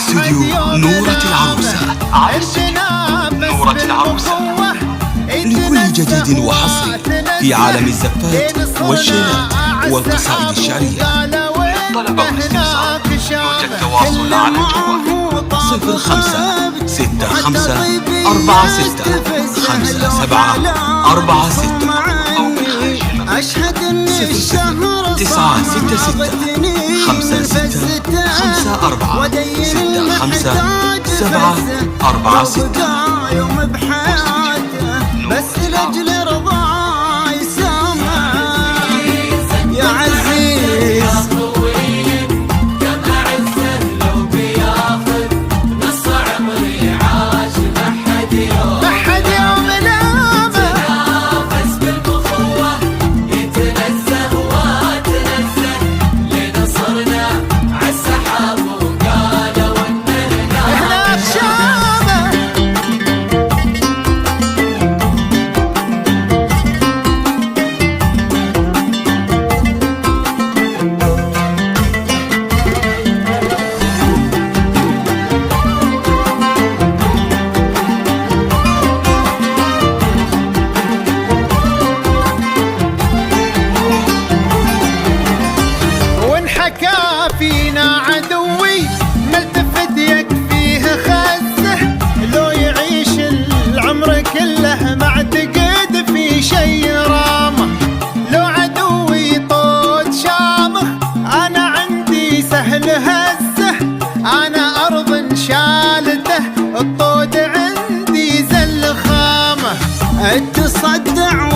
استوديو نورة العروسة. نورة العروسة لكل جديد وحصري في عالم الزفات والشيلات والقصائد الشعرية. طلب واستفسار يرجى التواصل على الجوال 0546465746 أو من خارج المملكة 09665646 يوم بحياته بس لأجل رضاه يسامح يا عزيز. كم أعزه لو بياخذ نص عمري عاش محد يوم نامه تنافس بالأخوة يتنزه وتنزه لنصرنا عالسحاب وقالوا إننا هناك شامه. حكى فينا عدوي ملتفت يكفيه خزه لو يعيش العمر كله ما اعتقد في شي رامه. لو عدوي طود شامخ انا عندي سهل هزه. انا ارض شالته الطود عندي زل خامه. اتصدع